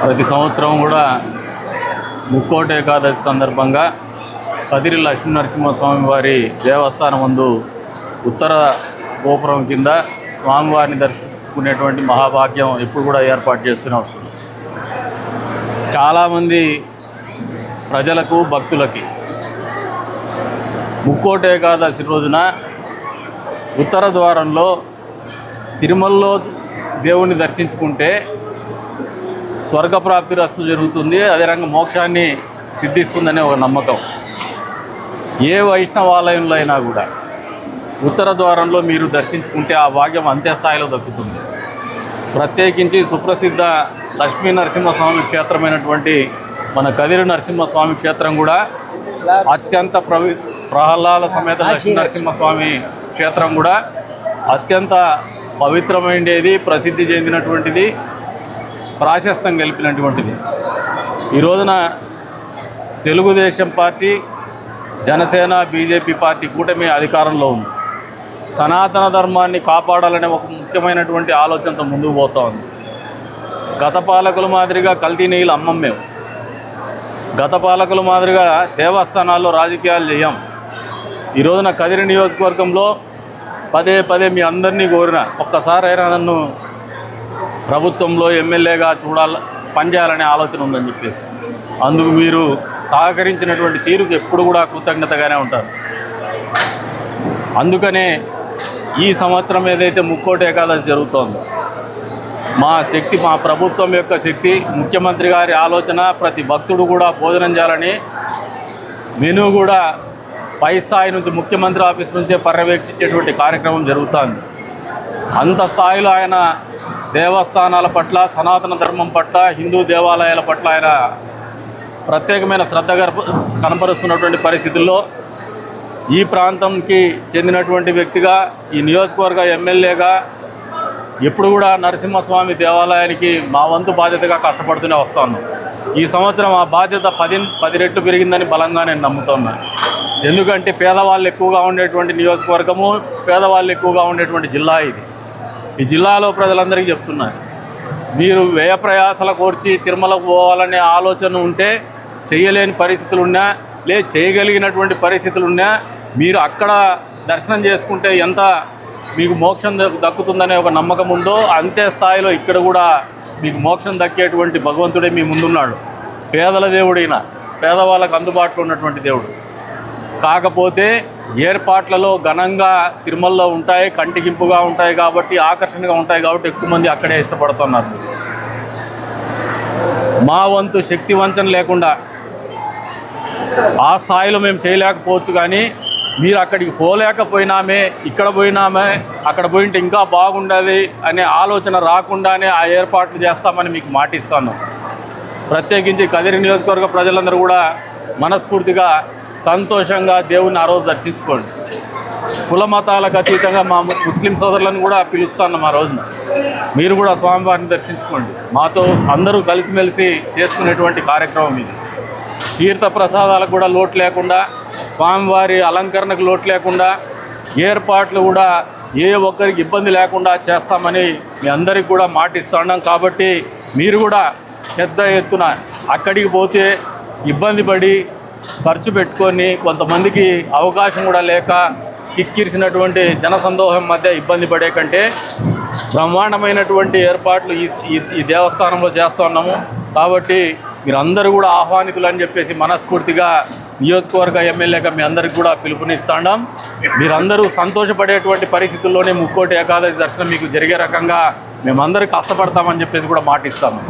ప్రతి సంవత్సరం కూడా ముక్కోటి ఏకాదశి సందర్భంగా కదిరి లక్ష్మీ నరసింహస్వామి వారి దేవస్థానం ముందు ఉత్తర గోపురం కింద స్వామివారిని దర్శించుకునేటువంటి మహాభాగ్యం ఎప్పుడు కూడా ఏర్పాటు చేస్తూనే వస్తుంది. చాలామంది ప్రజలకు భక్తులకి ముక్కోటి ఏకాదశి రోజున ఉత్తర ద్వారంలో తిరుమలలో దేవుణ్ణి దర్శించుకుంటే స్వర్గప్రాప్తి రస్తు జరుగుతుంది, అదే రంగ మోక్షాన్ని సిద్ధిస్తుందనే ఒక నమ్మకం. ఏ వైష్ణవాలయంలో అయినా కూడా ఉత్తర ద్వారంలో మీరు దర్శించుకుంటే ఆ భాగ్యం అంతే స్థాయిలో దక్కుతుంది. ప్రత్యేకించి సుప్రసిద్ధ లక్ష్మీ నరసింహస్వామి క్షేత్రమైనటువంటి మన కదిరి నరసింహస్వామి క్షేత్రం కూడా అత్యంత ప్రహ్లాద సమేత లక్ష్మీ నరసింహస్వామి క్షేత్రం కూడా అత్యంత పవిత్రమైనది, ప్రసిద్ధి చెందినటువంటిది, ప్రాశస్తం గెలిపినటువంటిది. ఈ రోజున Telugu Desam party, Janasena, BJP party కూటమి అధికారంలో ఉంది. సనాతన ధర్మాన్ని కాపాడాలనే ఒక ముఖ్యమైనటువంటి ఆలోచనతో ముందుకు పోతూ ఉంది. గత పాలకుల మాదిరిగా కల్తీ నెయ్యిలు అమ్మం మేము. గత పాలకుల మాదిరిగా దేవస్థానాల్లో రాజకీయాలు చేయం. ఈ రోజున కదిరి నియోజకవర్గంలో పదే పదే మీ అందరినీ కోరిన ఒక్కసారైనా నన్ను ప్రభుత్వంలో ఎమ్మెల్యేగా పనిచేయాలనే ఆలోచన ఉందని చెప్పేసి అందుకు మీరు సహకరించినటువంటి తీరుకు ఎప్పుడు కూడా కృతజ్ఞతగానే ఉంటారు. అందుకనే ఈ సంవత్సరం ఏదైతే ముక్కోటి ఏకాదశి జరుగుతోందో మా శక్తి, మా ప్రభుత్వం యొక్క శక్తి, ముఖ్యమంత్రి గారి ఆలోచన ప్రతి భక్తుడు కూడా భోజనం చేయాలని మెనూ కూడా పై స్థాయి నుంచి ముఖ్యమంత్రి ఆఫీస్ నుంచే పర్యవేక్షించేటువంటి కార్యక్రమం జరుగుతుంది. అంత స్థాయిలో ఆయన దేవస్థానాల పట్ల, సనాతన ధర్మం పట్ల, హిందూ దేవాలయాల పట్ల ఆయన ప్రత్యేకమైన శ్రద్ధ కనపరుస్తున్నటువంటి పరిస్థితుల్లో ఈ ప్రాంతంకి చెందినటువంటి వ్యక్తిగా, ఈ నియోజకవర్గ ఎమ్మెల్యేగా ఎప్పుడు కూడా నరసింహస్వామి దేవాలయానికి మా వంతు బాధ్యతగా కష్టపడుతూనే వస్తాను. ఈ సంవత్సరం ఆ బాధ్యత 10 రెట్లు పెరిగిందని బలంగా నేను నమ్ముతున్నాను. ఎందుకంటే పేదవాళ్ళు ఎక్కువగా ఉండేటువంటి నియోజకవర్గము, పేదవాళ్ళు ఎక్కువగా ఉండేటువంటి జిల్లా ఇది. ఈ జిల్లాలో ప్రజలందరికీ చెప్తున్నారు, మీరు వ్యయ ప్రయాసల కోర్చి తిరుమలకు పోవాలనే ఆలోచన ఉంటే, చేయలేని పరిస్థితులున్నా, చేయగలిగినటువంటి పరిస్థితులున్నా మీరు అక్కడ దర్శనం చేసుకుంటే ఎంత మీకు మోక్షం దక్కుతుందనే ఒక నమ్మకం ఉందో అంతే స్థాయిలో ఇక్కడ కూడా మీకు మోక్షం దక్కేటువంటి భగవంతుడే మీ ముందున్నాడు. పేదల దేవుడైన, పేదవాళ్ళకు అందుబాటులో ఉన్నటువంటి దేవుడు. కాకపోతే ఏర్పాట్లలో ఘనంగా తిరుమలలో ఉంటాయి, కంటికింపుగా ఉంటాయి కాబట్టి, ఆకర్షణగా ఉంటాయి కాబట్టి ఎక్కువ మంది అక్కడే ఇష్టపడుతున్నారు. మా వంతు శక్తి వంచన లేకుండా ఆ స్థాయిలో మేము చేయలేకపోవచ్చు, కానీ మీరు అక్కడికి పోలేకపోయినామే, ఇక్కడ పోయినామే, అక్కడ పోయింటే ఇంకా బాగుండదు అనే ఆలోచన రాకుండానే ఆ ఏర్పాట్లు చేస్తామని మీకు మాటిస్తాను. ప్రత్యేకించి కదిరి నియోజకవర్గ ప్రజలందరూ కూడా మనస్ఫూర్తిగా సంతోషంగా దేవుణ్ణి ఆ రోజు దర్శించుకోండి. కుల మతాలకు అతీతంగా మా ముస్లిం సోదరులను కూడా పిలుస్తున్నాం. ఆ రోజున మీరు కూడా స్వామివారిని దర్శించుకోండి. మాతో అందరూ కలిసిమెలిసి చేసుకునేటువంటి కార్యక్రమం ఇది. తీర్థ ప్రసాదాలకు కూడా లోటు లేకుండా, స్వామివారి అలంకరణకు లోటు లేకుండా, ఏర్పాట్లు కూడా ఏ ఒక్కరికి ఇబ్బంది లేకుండా చేస్తామని మీ అందరికి కూడా మాటిస్తున్నాం. కాబట్టి మీరు కూడా పెద్ద ఎత్తున అక్కడికి పోతే ఇబ్బంది పడి ఖర్చు పెట్టుకొని, కొంతమందికి అవకాశం కూడా లేక కిక్కిరిసినటువంటి జనసందోహం మధ్య ఇబ్బంది పడే కంటే బ్రహ్మాండమైనటువంటి ఏర్పాట్లు ఈ దేవస్థానంలో చేస్తున్నాము. కాబట్టి మీరందరూ కూడా ఆహ్వానితులు అని చెప్పేసి మనస్ఫూర్తిగా నియోజకవర్గ ఎమ్మెల్యేగా మీ అందరికి కూడా పిలుపునిస్తున్నాం. మీరందరూ సంతోషపడేటువంటి పరిస్థితుల్లోనే ముక్కోటి ఏకాదశి దర్శనం మీకు జరిగే రకంగా మేమందరూ కష్టపడతామని చెప్పేసి కూడా మాటిస్తాము.